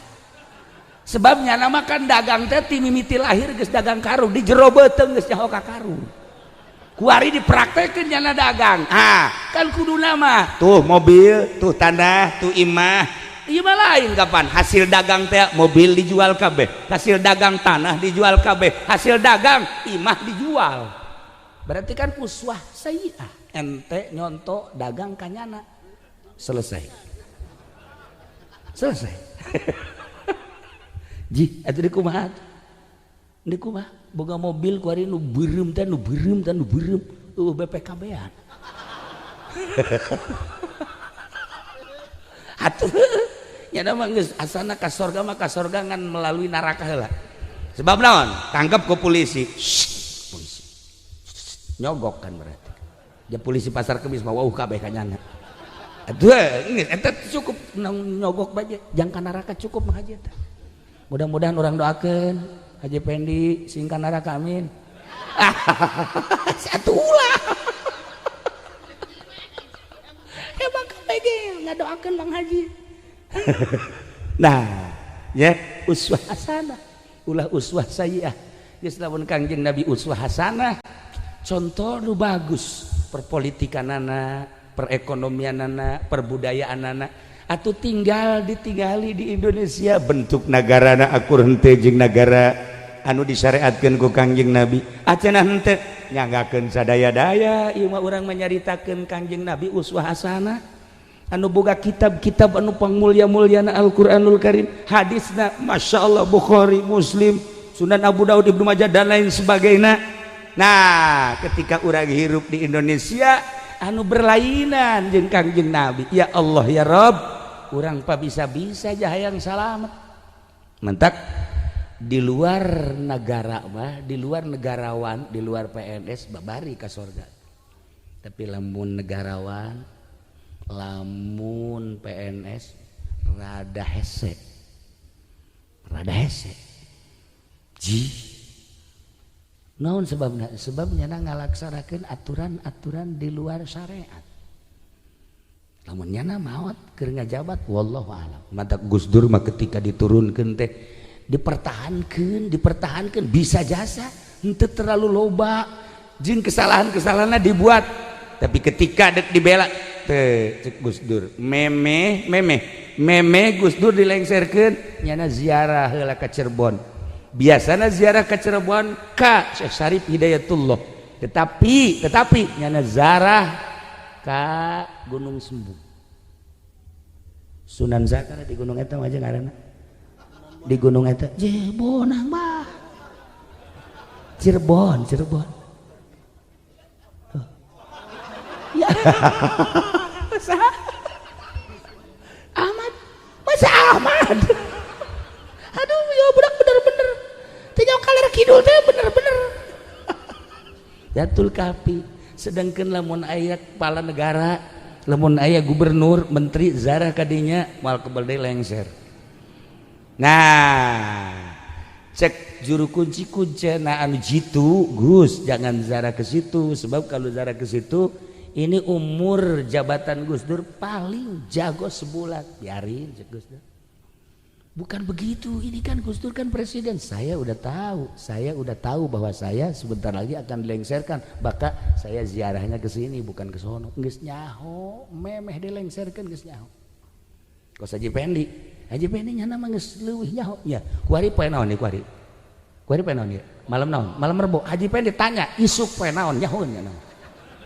sebabnya nama kan dagang teh ti mimiti lahir geus dagang karung di jero beuteung geus nyaho ka karung kuari dipraktekeun nya dagang kan kudu nama tuh mobil tuh tanah tuh imah iya mah lain kapan hasil dagang teh mobil dijual kabeh hasil dagang tanah dijual kabeh hasil dagang imah dijual berarti kan uswah sayyi'ah ente nyonto dagang kanyana selesai ji atuh di kumaha boga mobil kuari nu beureum teh nu beureum BPKB-an atuh nya mah geus asana ka sorga mah ka sorga ngan melalui neraka heula sebab naon tangkep ku polisi polisi nyogok kan berarti dia polisi pasar kemis mah wauh kabeh kanyana atuh geus eta cukup nyogok bae jang ka neraka cukup mah haji eta mudah-mudahan orang doakeun Haji Pendi sing ka neraka amin satu ulah hebat kabeh ge ngadoakeun Bang Haji nah ya uswah hasanah ulah uswah sayyi'ah geus lamun Kangjeng Nabi uswah hasanah contoh nu bagus perpolitikanana perekonomianana perbudayaanana atuh ditinggali di Indonesia bentuk nagarana akur henteu jeung nagara anu disyariatkeun ku Kangjeng Nabi acenah henteu nyanggakeun sadaya-daya ieu mah urang menyaritakeun Kangjeng Nabi uswah hasanah anu boga kitab-kitab anu pangmulia-mulyana Al-Qur'anul Karim hadisna masyaallah Bukhari Muslim Sunan Abu Daud Ibnu Majah dan lain sebagainya nah ketika urang hirup di Indonesia anu berlainan jeung Kangjeng Nabi ya Allah ya Rabb urang pa bisa-bisa aja hayang salamet mentak di luar negara mah di luar negarawan di luar PNS babari ka surga tapi lamun negarawan lamun PNS rada hese ji naon sebabnya ngalaksanakeun aturan-aturan di luar syariat lamun nyana maot keur ngajabat wallahu a'lam mata Gus Dur mah ketika diturunkeun teh dipertahankeun bisa jasa henteu terlalu loba jeung kesalahan-kesalahanna dibuat tapi ketika dek dibela teh cek Gus Dur meme Gus Dur dilengserkeun nyana ziarah heula ka Cirebon biasana ziarah ke Cirebon ka Syekh Syarif Hidayatullah tetapi nyana ziarah ka Gunung Sembung Sunan Zakar di gunung eta aja ngaranna di gunung eta Jebonang mah Cirebon ya masa Ahmad aduh ya budak bener-bener tanya kaler kidul teh bener-bener Jatul Kapi sedangkan lamun aya kepala negara lamun aya gubernur menteri zarah kadinya mal kebelde lengser nah cek juru kuncena anu jitu Gus jangan zarah ke situ sebab kalau zarah ke situ ini umur jabatan Gus Dur paling jago sebulan biarin cek Gus Dur bukan begitu ini kan Gus Dur kan presiden saya udah tahu bahwa saya sebentar lagi akan dilengserkan maka saya ziarahnya ke sini bukan ke sono geus nyaho memeh dilengserkan geus nyaho kos Haji Pendi nya nama geus leuwih nyaho nya kuari poe naon nih kuari poe naon ya malam rebo Haji Pendi tanya isuk poe naon nyahoeun nya nama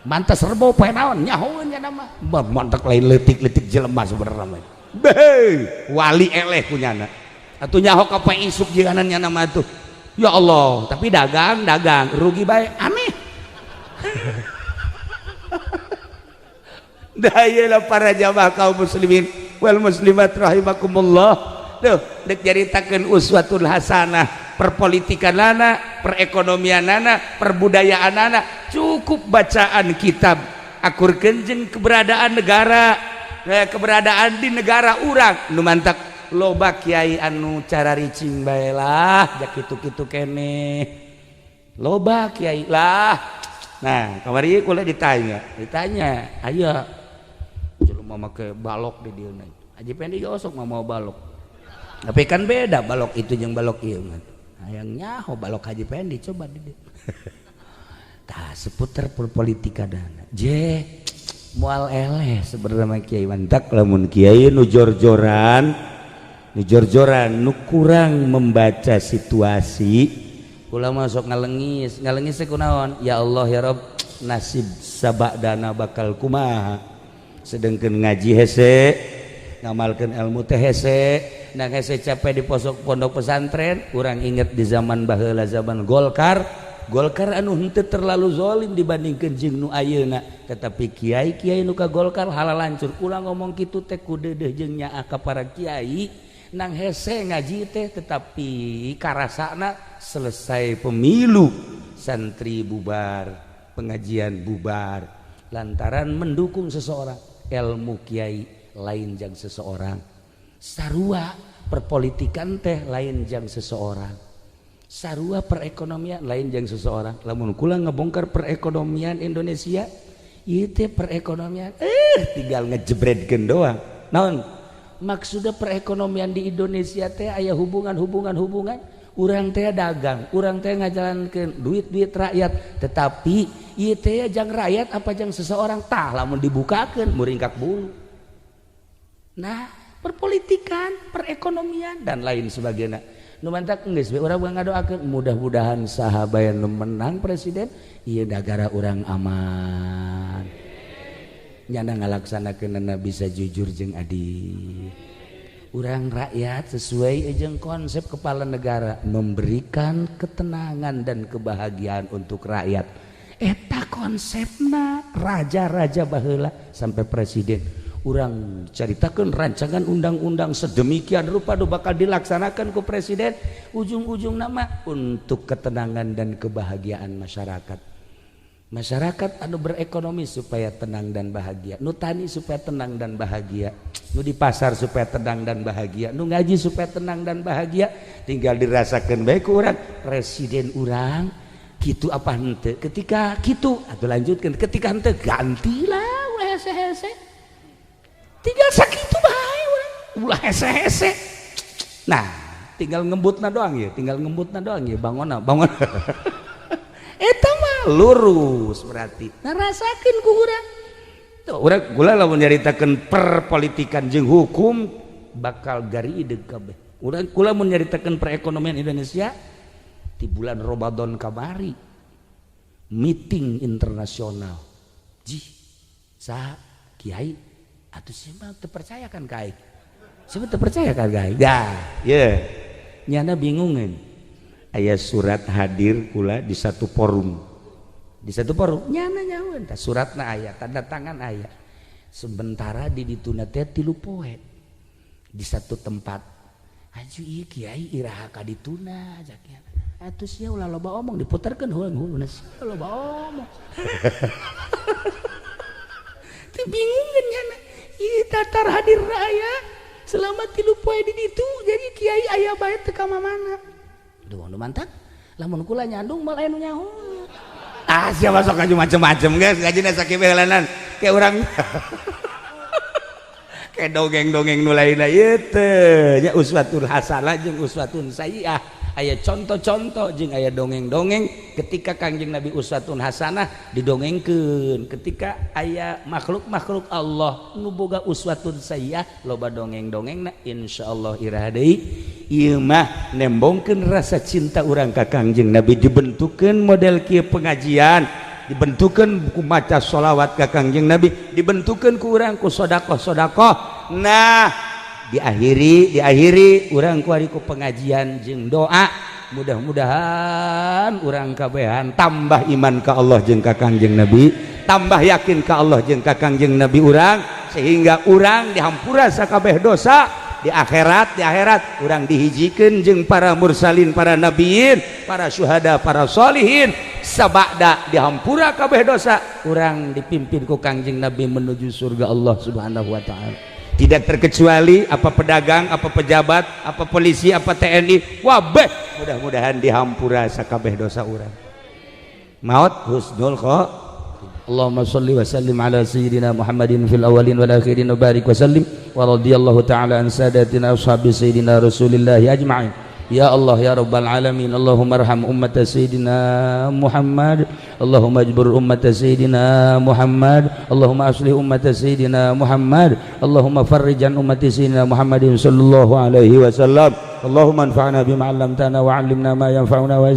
mantes rebo poe naon nyahoeun nya nama mantek lain leutik-leutik jelema sebenarnya mah wali eleh punyana atuh nyaho ka poe isuk jiranannya nama tuh ya Allah tapi dagang rugi bae aneh dayelah para jamaah kaum muslimin wal muslimat rahimakumullah tuh dek nyaritakeun uswatul hasanah perpolitikanana perekonomianana perbudayaanana cukup bacaan kitab akurkeun jeung keberadaan negara, keberadaan di negara urang nu mantak loba kiai anu cara ricing bae lah jak kitu-kitu keneh loba kiai lah. Nah kamari kuliah ditanya aya jelema make balok di dieu na Haji Pendi gosok mau balok tapi kan beda balok itu jeung balok ieu mah hayang nyaho balok Haji Pendi coba di dieu tah seputar politika dana je moal eleh sebenarnya kiai mantak lamun kiai nu jor-joran nu kurang membaca situasi ulah masuk ngalengis kunaon ya Allah ya Rabb nasib sabadana bakal kumaha sedengkeun ngaji hese ngamalkeun ilmu teh hese nang hese capek di pondok pesantren urang inget di zaman baheula zaman Golkar anu henteu terlalu zalim dibandingkeun jeung nu ayeuna tetapi kiai nu ka Golkar halal lancur ulah ngomong kitu teh ku deudeuh jeung nyaa ka para kiai nang hese ngaji teh tetapi karasana selesai pemilu santri bubar pengajian bubar lantaran mendukung seseorang ilmu kiai lain jang seseorang sarua perpolitikan teh lain jang seseorang sarua perekonomian lain jang seseorang lamun kula ngebongkar perekonomian Indonesia ieu teh perekonomian tinggal ngejebredkeun doang naon maksudnya perekonomian di Indonesia teh aya hubungan urang teh dagang urang teh ngajalankeun duit rakyat tetapi ieu teh jang rakyat apa jang seseorang tah lamun dibukakeun muringkak bulu nah perpolitikan perekonomian dan lain sebagainya nu mantak geus we urang ngadoakeun mudah-mudahan saha bae nu menang presiden ieu negara urang aman nyana ngalaksanakeunna bisa jujur jeung adil urang rakyat sesuai jeung konsep kepala negara memberikan ketenangan dan kebahagiaan untuk rakyat eta konsepna raja-raja baheula sampai presiden urang caritakeun rancangan undang-undang sedemikian rupa nu bakal dilaksanakan ku presiden ujung-ujung nama untuk ketenangan dan kebahagiaan masyarakat anu berekonomi supaya tenang dan bahagia nu tani supaya tenang dan bahagia nu di pasar supaya tenang dan bahagia nu ngaji supaya tenang dan bahagia tinggal dirasakan baik urang presiden urang kitu apa henteu ketika kitu atuh lanjutkeun ketika henteu gantilah hese-hese tinggal sakitu bae urang ulah hese-hese nah tinggal ngembutna doang ya bangun eta mah lurus berarti nah rasakeun ku urang tuh urang kula lamun nyaritakeun perpolitikan jeung hukum bakal garideug kabeh urang kula mun nyaritakeun perekonomian Indonesia di bulan Ramadan kamari meeting internasional saha kiai atuh siapa teu percaya kan kai siapa teu percaya kan kai dah ye nyana bingungeun aya surat hadir kula di satu forum nyana nyahoan tah suratna aya tanda tangan aya sementara di dituna teh 3 poe di satu tempat aju ieu kiai iraha ka dituna jaknya atuh sia ulah loba omong diputerkeun heuleun sia loba omong teu bingungeun nyana ieu tatar hadir aya selama 3 poe di ditu jadi kiai aya bae teu ka mana duh nu mantap lamun kula nyandung malah anu nyaho siapa sok ngaju macem-macem guys ngajina sakieu heulanan kayak urang kayak dongeng-dongeng nu lainna ieu teh nya uswatun hasanah jeung uswatun sayyi'ah aya contoh-contoh jeung aya dongeng-dongeng ketika Kangjeng Nabi uswatun hasanah didongengkeun ketika aya makhluk-makhluk Allah nu boga uswatun sayyi'ah loba dongeng-dongengna insyaallah iraha deui ieu mah nembongkeun rasa cinta urang ka Kangjeng Nabi dibentukeun model kieu pengajian dibentukeun ku maca sholawat ka Kangjeng Nabi dibentukeun ku urang ku sedekah nah diakhiri urang kuari ku pengajian jeung doa mudah-mudahan urang kabehan tambah iman ka Allah jeung ka Kangjeng Nabi tambah yakin ka Allah jeung ka Kangjeng Nabi urang sehingga urang dihampura sakabeh dosa di akhirat urang dihijikeun jeung para mursalin, para nabiin, para syuhada, para sholihin. Sabada dihampura kabeh dosa, urang dipimpin ku Kangjeng Nabi menuju surga Allah Subhanahu wa taala. Tidak terkecuali apa pedagang, apa pejabat, apa polisi, apa TNI, wabeh mudah-mudahan dihampura sakabeh dosa urang. Maut husnul khatimah. Allahumma shalli wa sallim ala sayyidina Muhammadin fil awwalin wal akhirin wa barik wa sallim wa radiyallahu ta'ala an sadatina ashabi sayyidina Rasulillah ajma'in. Ya Allah ya rabbal alamin, Allahumma arham ummat sayyidina Muhammad, Allahumma ajbur ummat sayyidina Muhammad, Allahumma aslih ummat sayyidina Muhammad, Allahumma farrij an ummati sayyidina Muhammadin sallallahu alaihi wasallam. Allahumma anfa'na bima 'allamtana wa 'allimna ma yanfa'una wa